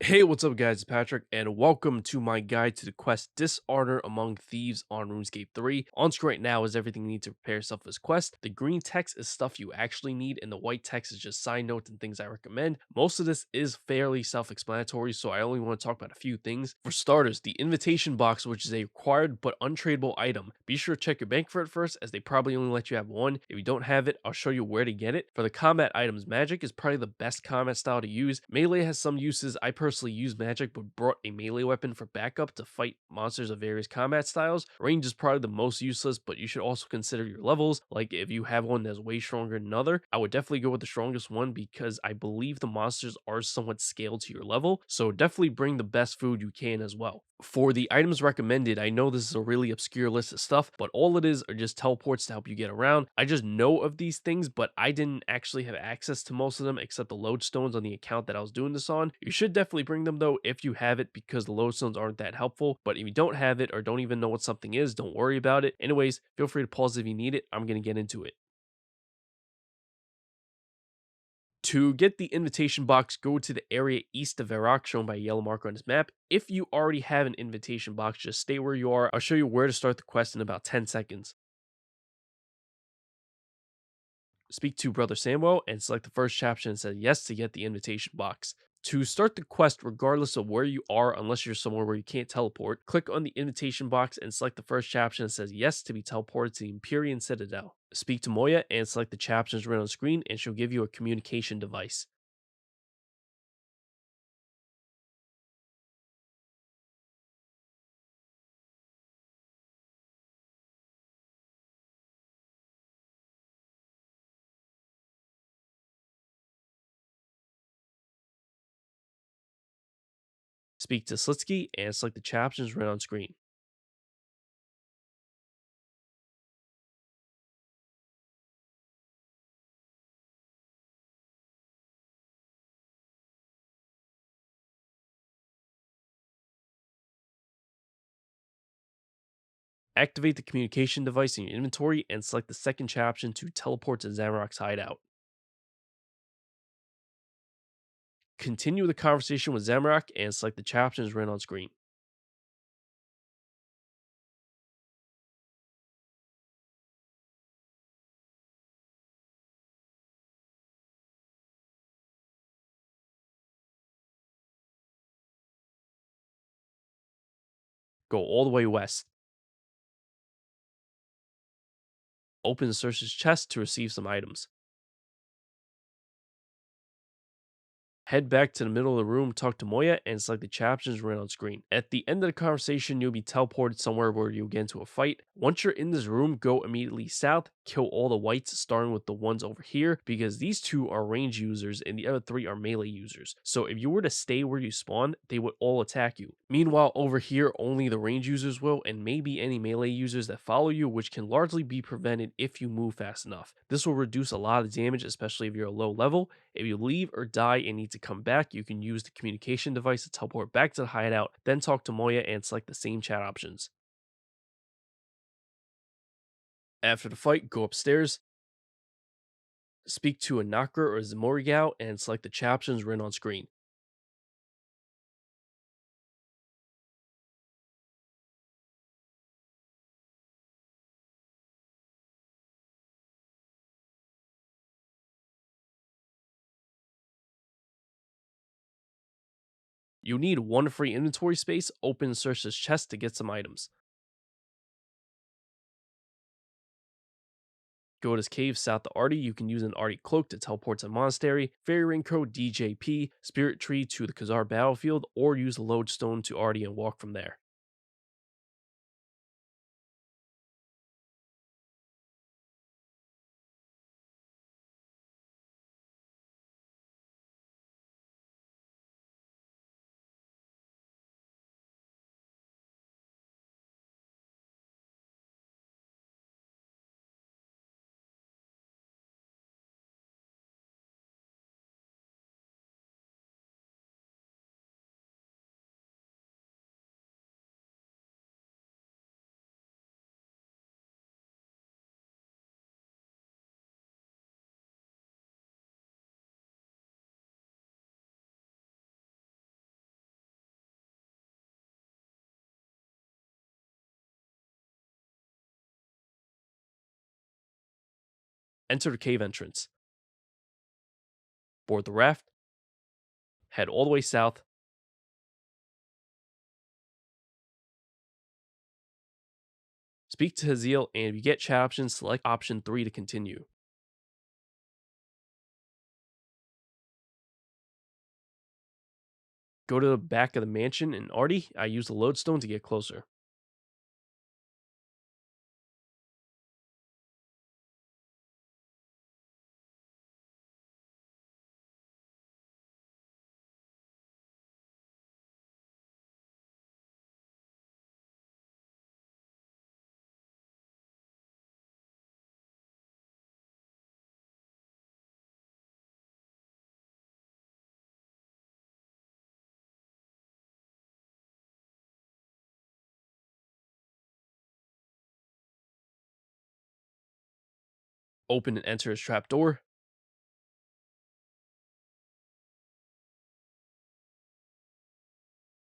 Hey, what's up guys, it's Patrick, and welcome to my guide to the quest Dishonour Among Thieves on RuneScape 3. On screen right now is everything you need to prepare yourself for this quest. The green text is stuff you actually need, and the white text is just side notes and things I recommend. Most of this is fairly self-explanatory, so I only want to talk about a few things. For starters, the invitation box, which is a required but untradeable item. Be sure to check your bank for it first, as they probably only let you have one. If you don't have it, I'll show you where to get it. For the combat items, magic is probably the best combat style to use. Melee has some uses. I personally use magic but brought a melee weapon for backup to fight monsters of various combat styles. Range is probably the most useless, but you should also consider your levels. Like if you have one that's way stronger than another, I would definitely go with the strongest one because I believe the monsters are somewhat scaled to your level, so definitely bring the best food you can as well. For the items recommended, I know this is a really obscure list of stuff, but all it is are just teleports to help you get around. I just know of these things, but I didn't actually have access to most of them except the lodestones on the account that I was doing this on. You should definitely bring them though if you have it, because the lodestones aren't that helpful. But if you don't have it or don't even know what something is, don't worry about it. Anyways, feel free to pause if you need it. I'm going to get into it. To get the invitation box, go to the area east of Varrock shown by a yellow marker on this map. If you already have an invitation box, just stay where you are. I'll show you where to start the quest in about 10 seconds. Speak to Brother Samuel and select the first chapter and say yes to get the invitation box. To start the quest, regardless of where you are, unless you're somewhere where you can't teleport, click on the invitation box and select the first chapter and says yes to be teleported to the Empyrean Citadel. Speak to Moya and select the chapters right on screen, and she'll give you a communication device. Speak to Sliske and select the chapters right on screen. Activate the communication device in your inventory and select the second chapter to teleport to Zamorak's hideout. Continue the conversation with Zamorak and select the chapters right on screen. Go all the way west. Open the searcher's chest to receive some items. Head back to the middle of the room, talk to Moya, and select the chapters right on screen. At the end of the conversation, you'll be teleported somewhere where you'll get into a fight. Once you're in this room, go immediately south, kill all the wights, starting with the ones over here, because these two are range users and the other three are melee users. So if you were to stay where you spawn, they would all attack you. Meanwhile, over here, only the range users will, and maybe any melee users that follow you, which can largely be prevented if you move fast enough. This will reduce a lot of damage, especially if you're a low level. If you leave or die and need to come back, you can use the communication device to teleport back to the hideout, then talk to Moya and select the same chat options. After the fight, go upstairs, speak to Enakhra or Zemouregal, and select the chat options written on screen. You need one free inventory space, open Search's chest to get some items. Go to this cave south of Artie. You can use an Artie cloak to teleport to the monastery, fairy ring code DJP, spirit tree to the Khazard battlefield, or use the lodestone to Artie and walk from there. Enter the cave entrance. Board the raft. Head all the way south. Speak to Hazeel, and if you get chat options, select option 3 to continue. Go to the back of the mansion in Artie. I use the lodestone to get closer. Open and enter his trapdoor.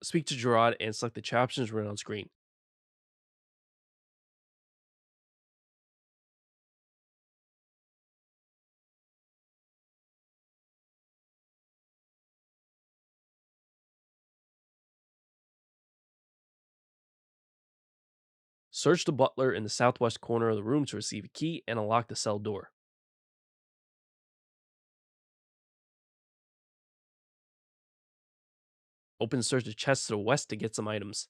Speak to Jerrod and select the chat options written on screen. Search the butler in the southwest corner of the room to receive a key and unlock the cell door. Open and search the chest to the west to get some items.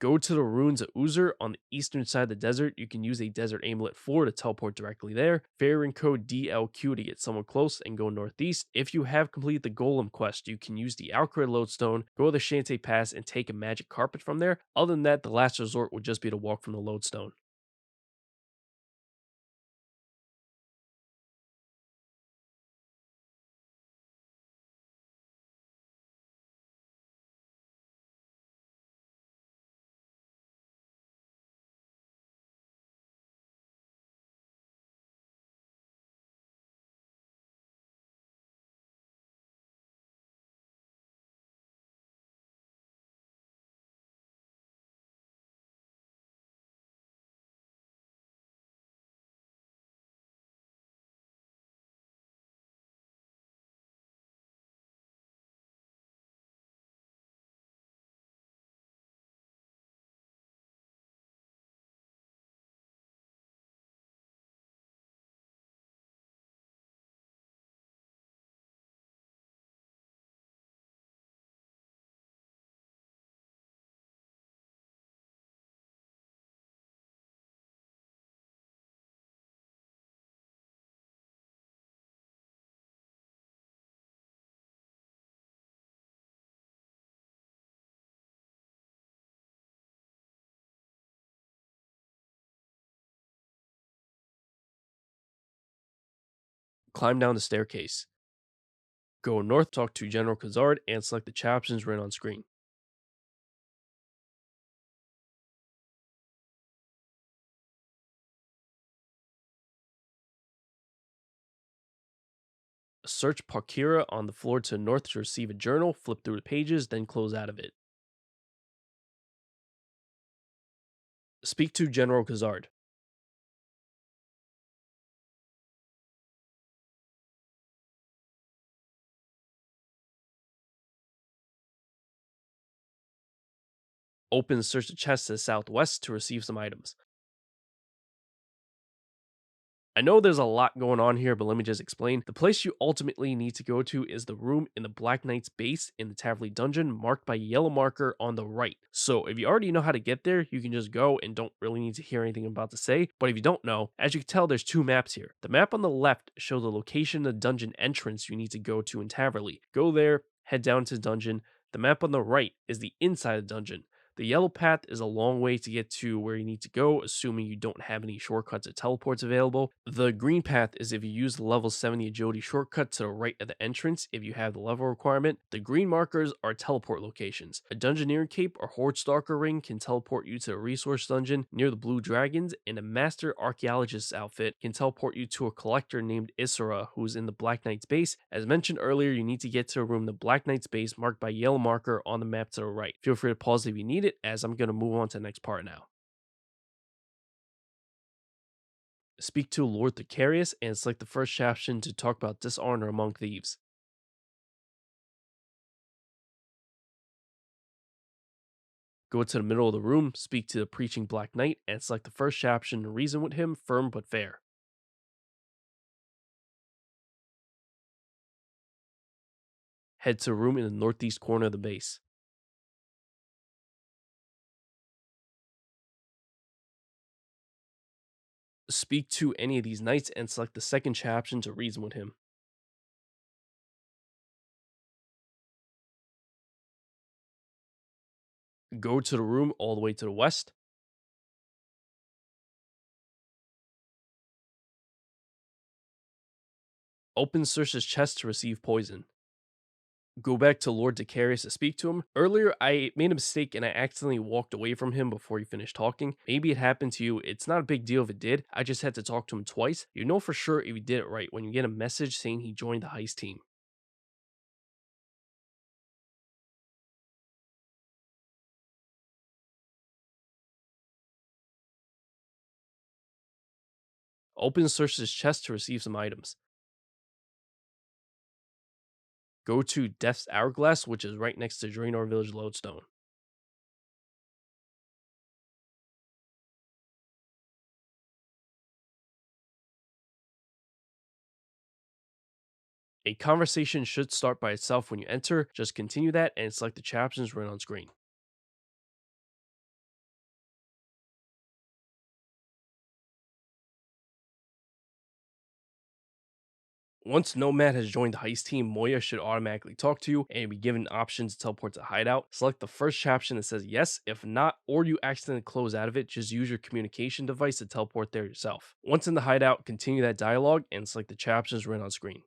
Go to the ruins of Uzer on the eastern side of the desert. You can use a desert amulet 4 to teleport directly there. Fairing code DLQ to get someone close and go northeast. If you have completed the Golem quest, you can use the Alcred lodestone, go to the Shante Pass, and take a magic carpet from there. Other than that, the last resort would just be to walk from the lodestone. Climb down the staircase. Go north, talk to General Khazard, and select the chat options written on screen. Search Parkira on the floor to the north to receive a journal, flip through the pages, then close out of it. Speak to General Khazard. Open and search the chest to the southwest to receive some items. I know there's a lot going on here, but let me just explain. The place you ultimately need to go to is the room in the Black Knight's base in the Taverley dungeon, marked by a yellow marker on the right. So if you already know how to get there, you can just go and don't really need to hear anything I'm about to say. But if you don't know, as you can tell, there's two maps here. The map on the left shows the location of the dungeon entrance you need to go to in Taverley. Go there, head down to the dungeon. The map on the right is the inside of the dungeon. The yellow path is a long way to get to where you need to go, assuming you don't have any shortcuts or teleports available. The green path is if you use the level 70 agility shortcut to the right of the entrance if you have the level requirement. The green markers are teleport locations. A Dungeoneering Cape or Horde Stalker ring can teleport you to a resource dungeon near the Blue Dragons, and a Master Archaeologist's outfit can teleport you to a collector named Isra who's in the Black Knight's base. As mentioned earlier, you need to get to a room in the Black Knight's base marked by a yellow marker on the map to the right. Feel free to pause if you need it, as I'm going to move on to the next part now. Speak to Lord Daquarius and select the first caption to talk about Dishonour Among Thieves. Go to the middle of the room, speak to the Preaching Black Knight, and select the first caption to reason with him, firm but fair. Head to a room in the northeast corner of the base. Speak to any of these knights and select the second caption to reason with him. Go to the room all the way to the west. Open Circe's chest to receive poison. Go back to Lord Daquarius to speak to him. Earlier, I made a mistake and I accidentally walked away from him before he finished talking. Maybe it happened to you. It's not a big deal if it did. I just had to talk to him twice. You know for sure if you did it right when you get a message saying he joined the heist team. Open Circe's chest to receive some items. Go to Death's Hourglass, which is right next to Draenor Village Lodestone. A conversation should start by itself when you enter. Just continue that and select the captions right on screen. Once Nomad has joined the heist team, Moya should automatically talk to you and be given options to teleport to Hideout. Select the first caption that says yes. If not, or you accidentally close out of it, just use your communication device to teleport there yourself. Once in the Hideout, continue that dialogue and select the captions right on screen.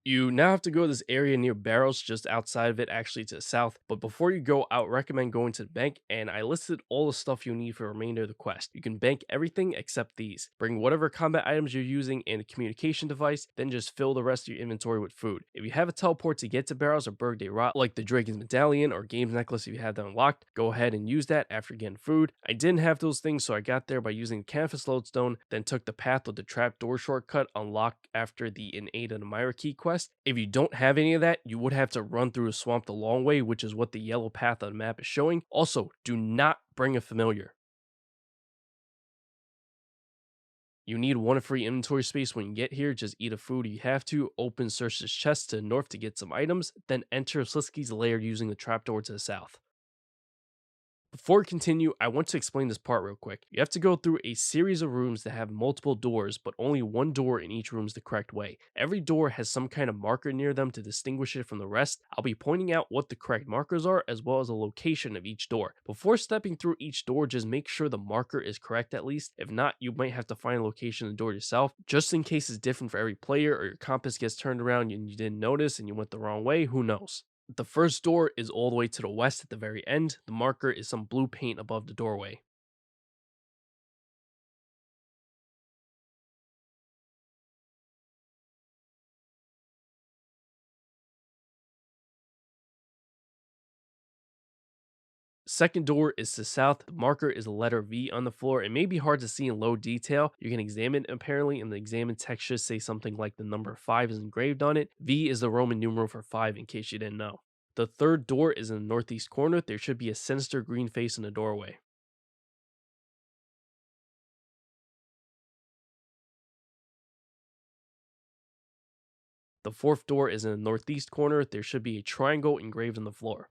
You now have to go to this area near Barrows, just outside of it, actually to the south. But before you go, I would recommend going to the bank, and I listed all the stuff you need for the remainder of the quest. You can bank everything except these. Bring whatever combat items you're using and a communication device, then just fill the rest of your inventory with food. If you have a teleport to get to Barrows or Berg de Rot, like the Dragon's Medallion or Games Necklace if you have that unlocked, go ahead and use that after getting food. I didn't have those things, so I got there by using the Canvas Lodestone, then took the path with the trapdoor shortcut unlocked after the Innate and Myra key quest. If you don't have any of that, you would have to run through a swamp the long way, which is what the yellow path on the map is showing. Also, do not bring a familiar. You need one free inventory space when you get here. Just eat a food you have to. Open Circe's chest to the north to get some items. Then enter Sliske's lair using the trapdoor to the south. Before we continue, I want to explain this part real quick. You have to go through a series of rooms that have multiple doors, but only one door in each room is the correct way. Every door has some kind of marker near them to distinguish it from the rest. I'll be pointing out what the correct markers are, as well as the location of each door. Before stepping through each door, just make sure the marker is correct at least. If not, you might have to find the location of the door yourself, just in case it's different for every player, or your compass gets turned around and you didn't notice and you went the wrong way, who knows. The first door is all the way to the west at the very end. The marker is some blue paint above the doorway. Second door is to south. The marker is a letter V on the floor. It may be hard to see in low detail. You can examine it apparently, and the examine text should say something like the number 5 is engraved on it. V is the Roman numeral for 5 in case you didn't know. The third door is in the northeast corner. There should be a sinister green face in the doorway. The fourth door is in the northeast corner. There should be a triangle engraved on the floor.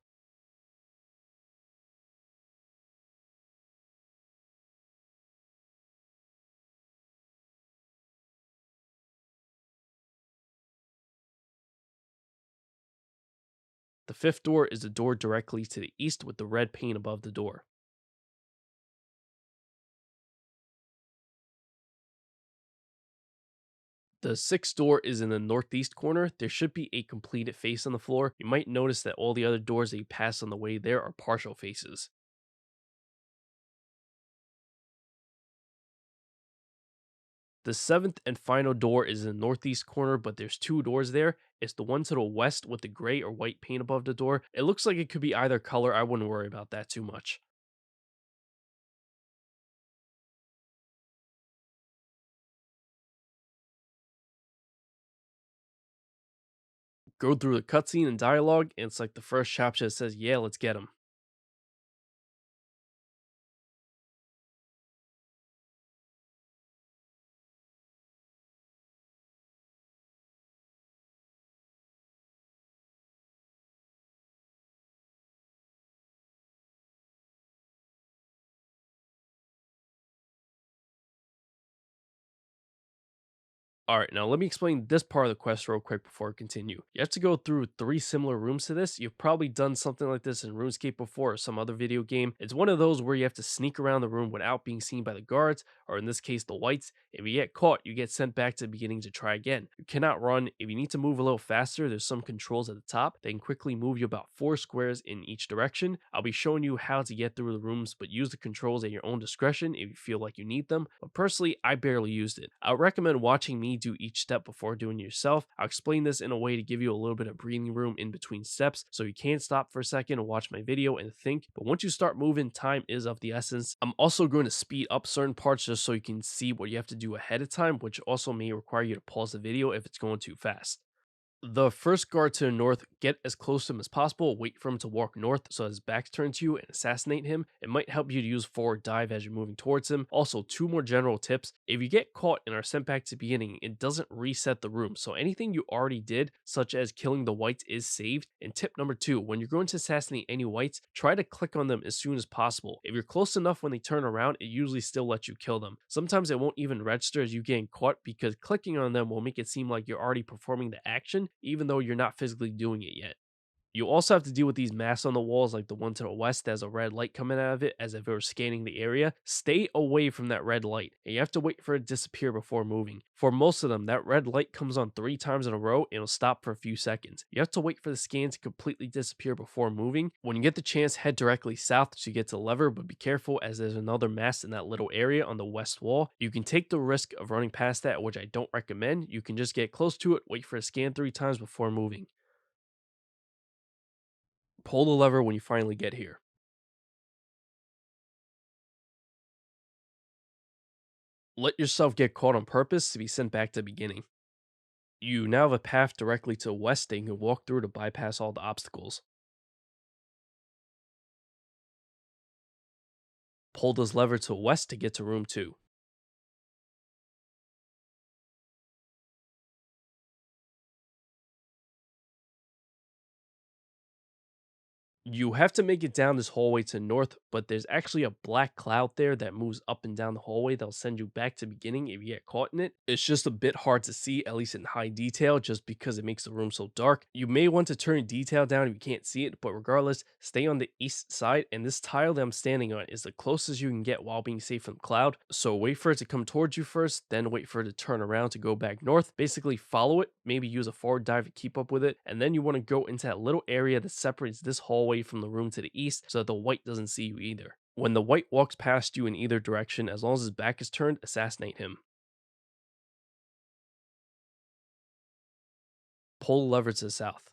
The fifth door is the door directly to the east with the red paint above the door. The sixth door is in the northeast corner. There should be a completed face on the floor. You might notice that all the other doors that you pass on the way there are partial faces. The seventh and final door is in the northeast corner, but there's two doors there. It's the one to the west with the gray or white paint above the door. It looks like it could be either color. I wouldn't worry about that too much. Go through the cutscene and dialogue, and it's like the first chapter that says, "Yeah, let's get him." Alright, now let me explain this part of the quest real quick before I continue. You have to go through 3 similar rooms to this. You've probably done something like this in RuneScape before or some other video game. It's one of those where you have to sneak around the room without being seen by the guards, or in this case the wights. If you get caught, you get sent back to the beginning to try again. You cannot run. If you need to move a little faster, there's some controls at the top. They can quickly move you about 4 squares in each direction. I'll be showing you how to get through the rooms, but use the controls at your own discretion if you feel like you need them. But personally, I barely used it. I would recommend watching me do each step before doing it yourself. I'll explain this in a way to give you a little bit of breathing room in between steps so you can stop for a second and watch my video and think. But once you start moving, time is of the essence. I'm also going to speed up certain parts just so you can see what you have to do ahead of time, which also may require you to pause the video if it's going too fast. The first guard to the north, get as close to him as possible, wait for him to walk north so his back's turned to you and assassinate him. It might help you to use forward dive as you're moving towards him. Also, 2 more general tips. If you get caught and are sent back to the beginning, it doesn't reset the room. So anything you already did, such as killing the wights, is saved. And tip number 2, when you're going to assassinate any wights, try to click on them as soon as possible. If you're close enough when they turn around, it usually still lets you kill them. Sometimes it won't even register as you getting caught because clicking on them will make it seem like you're already performing the action, even though you're not physically doing it yet. You also have to deal with these masks on the walls, like the one to the west that has a red light coming out of it as if it were scanning the area. Stay away from that red light, and you have to wait for it to disappear before moving. For most of them, that red light comes on 3 times in a row and it'll stop for a few seconds. You have to wait for the scan to completely disappear before moving. When you get the chance, head directly south to get to the lever, but be careful as there's another mask in that little area on the west wall. You can take the risk of running past that, which I don't recommend. You can just get close to it, wait for a scan 3 times before moving. Pull the lever when you finally get here. Let yourself get caught on purpose to be sent back to the beginning. You now have a path directly to the west that you can walk through to bypass all the obstacles. Pull this lever to the west to get to room 2. You have to make it down this hallway to the north, but there's actually a black cloud there that moves up and down the hallway that'll send you back to the beginning if you get caught in it. It's just a bit hard to see, at least in high detail, just because it makes the room so dark. You may want to turn detail down if you can't see it, but regardless, stay on the east side, and this tile that I'm standing on is the closest you can get while being safe from the cloud. So wait for it to come towards you first, then wait for it to turn around to go back north. Basically follow it, maybe use a forward dive to keep up with it, and then you want to go into that little area that separates this hallway from the room to the east so that the wight doesn't see you either. When the wight walks past you in either direction, as long as his back is turned, assassinate him. Pull the lever to the south.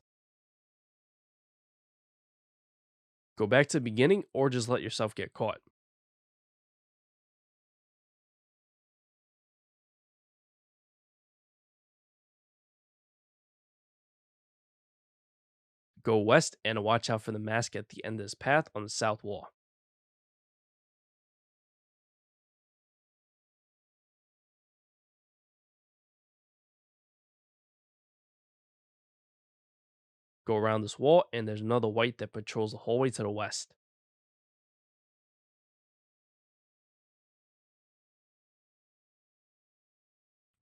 Go back to the beginning or just let yourself get caught. Go west and watch out for the mask at the end of this path on the south wall. Go around this wall and there's another wight that patrols the hallway to the west.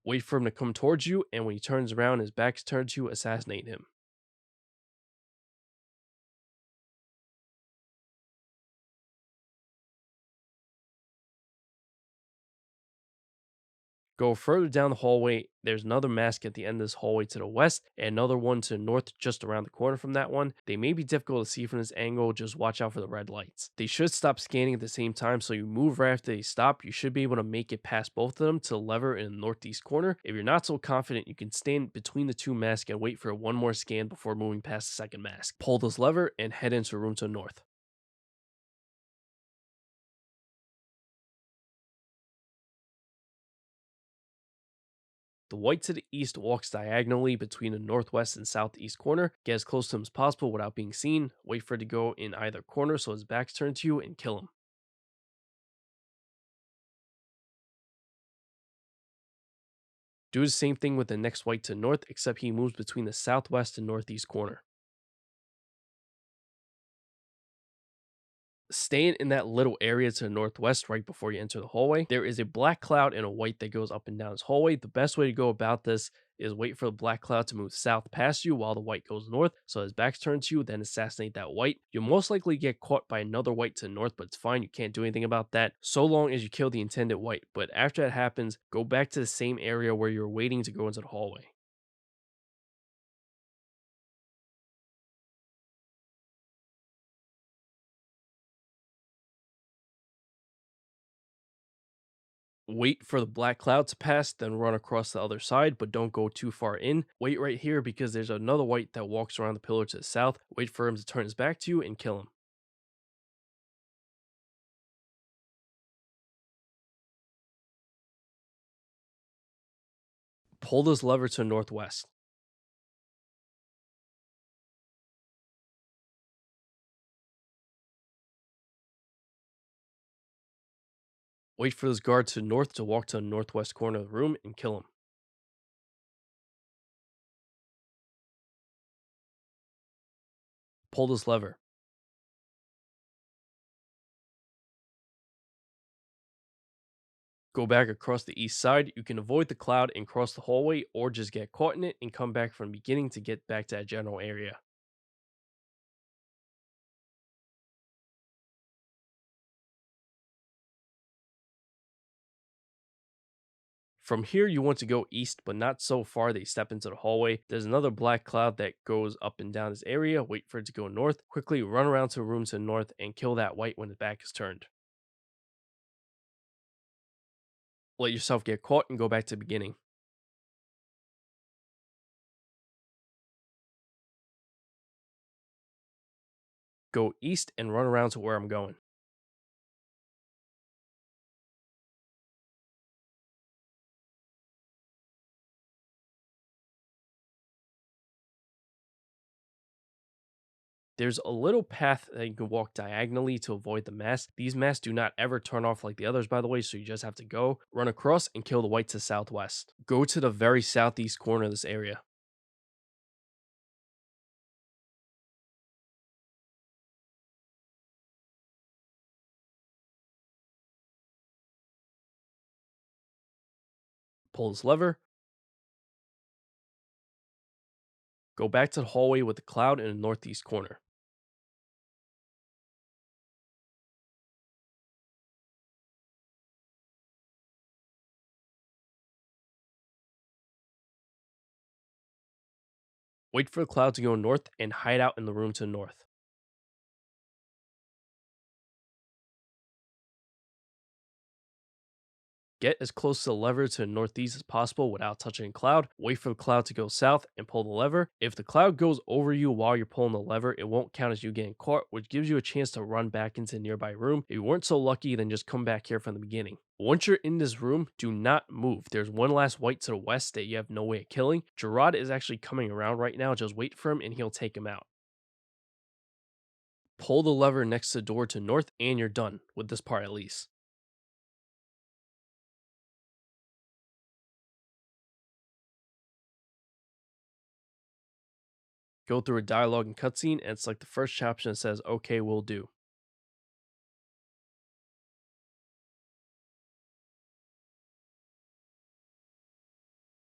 Wait for him to come towards you, and when he turns around and his back's turned to you, assassinate him. Go further down the hallway, there's another mask at the end of this hallway to the west, and another one to the north just around the corner from that one. They may be difficult to see from this angle, just watch out for the red lights. They should stop scanning at the same time, so you move right after they stop. You should be able to make it past both of them to the lever in the northeast corner. If you're not so confident, you can stand between the two masks and wait for one more scan before moving past the second mask. Pull this lever and head into a room to the north. The wight to the east walks diagonally between the northwest and southeast corner. Get as close to him as possible without being seen. Wait for it to go in either corner so his back's turned to you and kill him. Do the same thing with the next wight to the north, except he moves between the southwest and northeast corner. Staying in that little area to the northwest right before you enter the hallway, there is a black cloud and a wight that goes up and down this hallway. The best way to go about this is wait for the black cloud to move south past you while the wight goes north. So his back's turned to you, then assassinate that wight. You'll most likely get caught by another wight to the north, but it's fine. You can't do anything about that so long as you kill the intended wight. But after that happens, go back to the same area where you're waiting to go into the hallway. Wait for the black cloud to pass, then run across the other side, but don't go too far in. Wait right here because there's another wight that walks around the pillar to the south. Wait for him to turn his back to you and kill him. Pull this lever to the northwest. Wait for this guard to the north to walk to the northwest corner of the room and kill him. Pull this lever. Go back across the east side. You can avoid the cloud and cross the hallway, or just get caught in it and come back from the beginning to get back to that general area. From here, you want to go east, but not so far that you step into the hallway. There's another black cloud that goes up and down this area. Wait for it to go north. Quickly run around to a room to the north and kill that wight when his back is turned. Let yourself get caught and go back to the beginning. Go east and run around to where I'm going. There's a little path that you can walk diagonally to avoid the mask. These masks do not ever turn off like the others, by the way, so you just have to go, run across, and kill the wight to the southwest. Go to the very southeast corner of this area. Pull this lever. Go back to the hallway with the cloud in the northeast corner. Wait for the cloud to go north and hide out in the room to the north. Get as close to the lever to the northeast as possible without touching the cloud. Wait for the cloud to go south and pull the lever. If the cloud goes over you while you're pulling the lever, it won't count as you getting caught, which gives you a chance to run back into a nearby room. If you weren't so lucky, then just come back here from the beginning. Once you're in this room, do not move. There's one last wight to the west that you have no way of killing. Jerrod is actually coming around right now. Just wait for him and he'll take him out. Pull the lever next to the door to north and you're done with this part at least. Go through a dialogue and cutscene, and it's like the first option that says, "Okay, will do."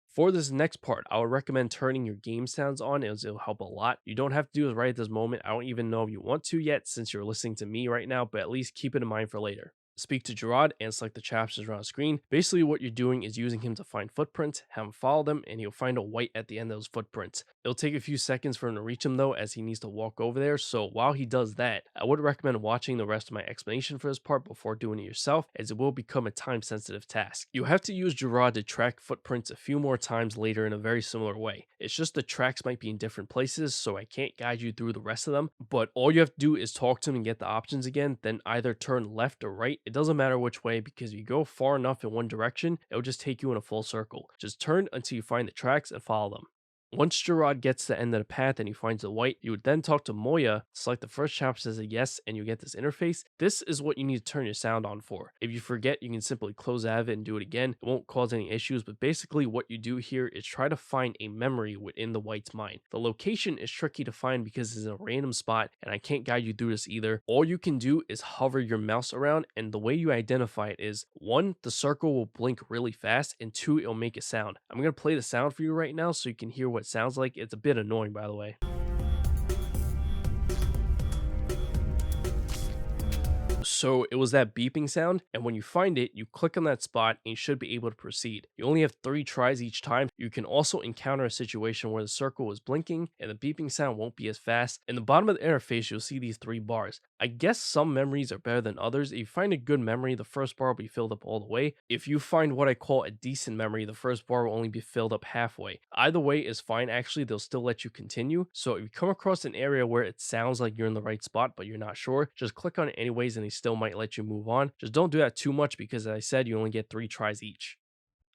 For this next part, I would recommend turning your game sounds on as it'll help a lot. You don't have to do it right at this moment. I don't even know if you want to yet since you're listening to me right now, but at least keep it in mind for later. Speak to Jerrod and select the chapters around the screen. Basically, what you're doing is using him to find footprints, have him follow them, and he'll find a Wight at the end of those footprints. It'll take a few seconds for him to reach him though, as he needs to walk over there, so while he does that, I would recommend watching the rest of my explanation for this part before doing it yourself, as it will become a time-sensitive task. You have to use Jerrod to track footprints a few more times later in a very similar way. It's just the tracks might be in different places, so I can't guide you through the rest of them, but all you have to do is talk to him and get the options again, then either turn left or right. It doesn't matter which way, because if you go far enough in one direction, it'll just take you in a full circle. Just turn until you find the tracks and follow them. Once Jerrod gets to the end of the path and he finds the Wight, you would then talk to Moya, select the first chapter as a yes, and you get this interface. This is what you need to turn your sound on for. If you forget, you can simply close out of it and do it again. It won't cause any issues, but basically what you do here is try to find a memory within the Wight's mind. The location is tricky to find because it's in a random spot, and I can't guide you through this either. All you can do is hover your mouse around, and the way you identify it is, 1, the circle will blink really fast, and 2, it'll make a sound. I'm going to play the sound for you right now so you can hear what it sounds like. It's a bit annoying, by the way. So it was that beeping sound, and when you find it, you click on that spot and you should be able to proceed. You only have 3 tries each time. You can also encounter a situation where the circle is blinking and the beeping sound won't be as fast. In the bottom of the interface, you'll see these 3 bars. I guess some memories are better than others. If you find a good memory, the first bar will be filled up all the way. If you find what I call a decent memory, the first bar will only be filled up halfway. Either way is fine, actually. They'll still let you continue. So if you come across an area where it sounds like you're in the right spot but you're not sure, just click on it anyways and they still might let you move on. Just don't do that too much, because as I said, you only get 3 tries each.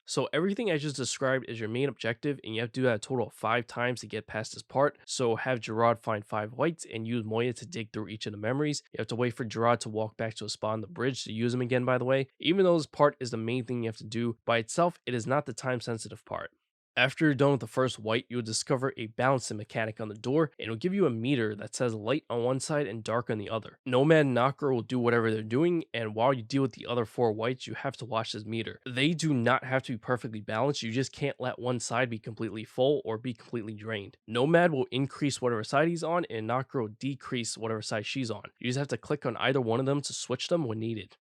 So everything I just described is your main objective, and you have to do that a total of 5 times to get past this part. So have Jerrod find 5 Wights and use Moya to dig through each of the memories. You have to wait for Jerrod to walk back to a spot on the bridge to use them again, by the way. Even though this part is the main thing you have to do, by itself, it is not the time sensitive part. After you're done with the first Wight, you'll discover a balancing mechanic on the door, and it'll give you a meter that says light on one side and dark on the other. Nomad and Enakhra will do whatever they're doing, and while you deal with the other 4 Wights, you have to watch this meter. They do not have to be perfectly balanced, you just can't let one side be completely full or be completely drained. Nomad will increase whatever side he's on, and Enakhra will decrease whatever side she's on. You just have to click on either one of them to switch them when needed.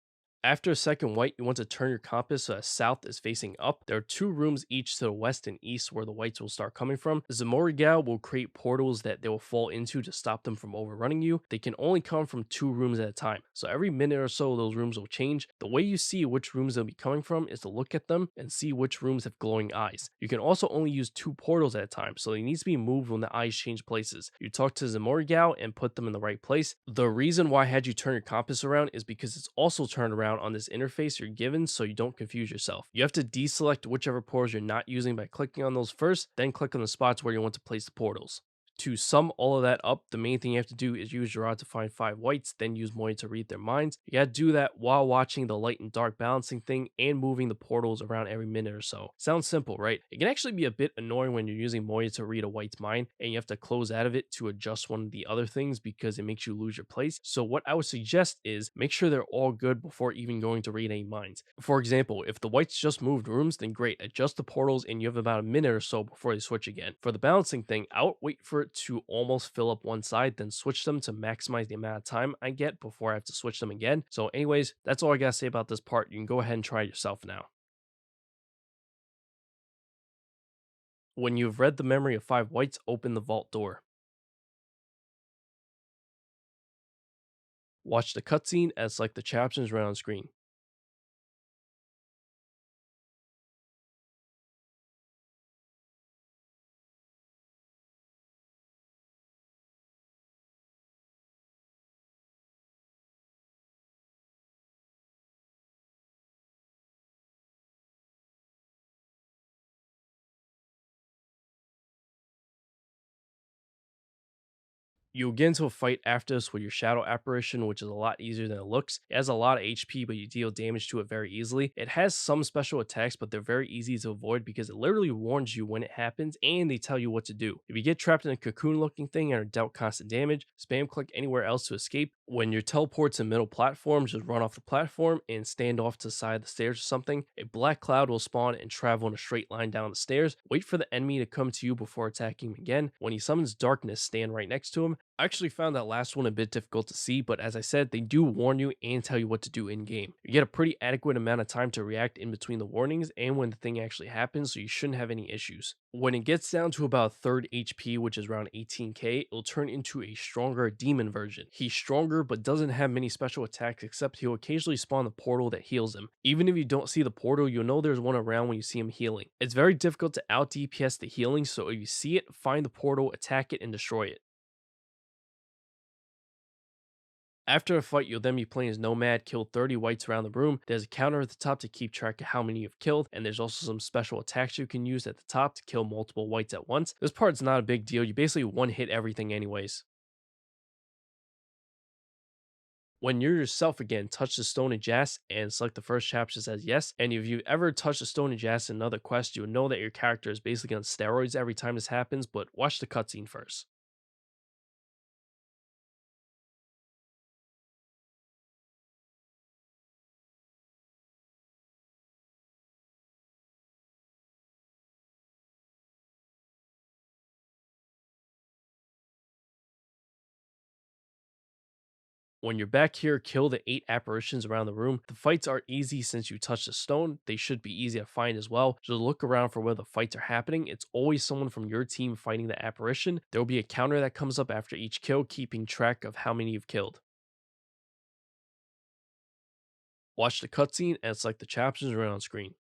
After a second Wight, you want to turn your compass so that south is facing up. There are 2 rooms each to the west and east where the Wights will start coming from. Zemouregal will create portals that they will fall into to stop them from overrunning you. They can only come from 2 rooms at a time, so every minute or so those rooms will change. The way you see which rooms they'll be coming from is to look at them and see which rooms have glowing eyes. You can also only use 2 portals at a time, so they need to be moved when the eyes change places. You talk to Zemouregal and put them in the right place. The reason why I had you turn your compass around is because it's also turned around on this interface you're given, so you don't confuse yourself. You have to deselect whichever portals you're not using by clicking on those first, then click on the spots where you want to place the portals. To sum all of that up, the main thing you have to do is use Jerrod to find 5 Wights, then use Moya to read their minds. You gotta do that while watching the light and dark balancing thing and moving the portals around every minute or so. Sounds simple, right? It can actually be a bit annoying when you're using Moya to read a Wight's mind and you have to close out of it to adjust one of the other things because it makes you lose your place. So what I would suggest is make sure they're all good before even going to read any minds. For example, if the Wights just moved rooms, then great, adjust the portals and you have about a minute or so before they switch again. For the balancing thing, I would wait for it to almost fill up one side, then switch them to maximize the amount of time I get before I have to switch them again. So anyways, that's all I gotta say about this part. You can go ahead and try it yourself now. When you've read the memory of 5 Wights, open the vault door. Watch the cutscene as like the chapters run on screen. You'll get into a fight after this with your Shadow Apparition, which is a lot easier than it looks. It has a lot of HP, but you deal damage to it very easily. It has some special attacks, but they're very easy to avoid because it literally warns you when it happens and they tell you what to do. If you get trapped in a cocoon looking thing and are dealt constant damage, spam click anywhere else to escape. When you're teleported to middle platform, just run off the platform and stand off to the side of the stairs or something. A black cloud will spawn and travel in a straight line down the stairs. Wait for the enemy to come to you before attacking him again. When he summons darkness, stand right next to him. I actually found that last one a bit difficult to see, but as I said, they do warn you and tell you what to do in game. You get a pretty adequate amount of time to react in between the warnings and when the thing actually happens, so you shouldn't have any issues. When it gets down to about third HP, which is around 18k, it'll turn into a stronger demon version. He's stronger but doesn't have many special attacks except he'll occasionally spawn the portal that heals him. Even if you don't see the portal, you'll know there's one around when you see him healing. It's very difficult to out DPS the healing, so if you see it, find the portal, attack it, and destroy it. After a fight, you'll then be playing as Nomad, kill 30 wights around the room. There's a counter at the top to keep track of how many you've killed, and there's also some special attacks you can use at the top to kill multiple wights at once. This part's not a big deal, you basically one hit everything anyways. When you're yourself again, touch the stone and Jas and select the first chapter that says yes. And if you've ever touched the stone and Jas in another quest, you'll know that your character is basically on steroids every time this happens, but watch the cutscene first. When you're back here, kill the 8 apparitions around the room. The fights are easy since you touch the stone. They should be easy to find as well. Just look around for where the fights are happening. It's always someone from your team fighting the apparition. There will be a counter that comes up after each kill, keeping track of how many you've killed. Watch the cutscene and select the chapters right on screen.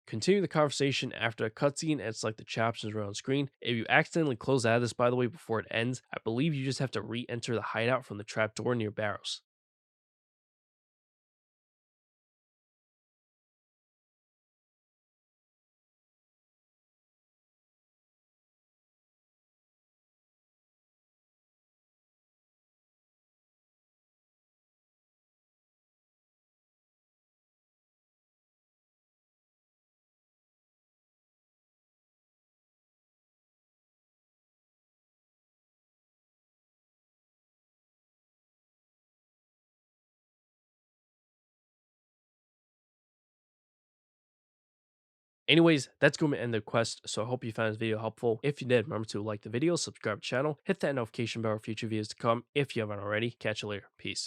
Continue the conversation after a cutscene and select the chapters around screen. If you accidentally close out of this, by the way, before it ends, I believe you just have to re-enter the hideout from the trapdoor near Barrows. Anyways, that's going to end the quest, so I hope you found this video helpful. If you did, remember to like the video, subscribe to the channel, hit that notification bell for future videos to come if you haven't already. Catch you later. Peace.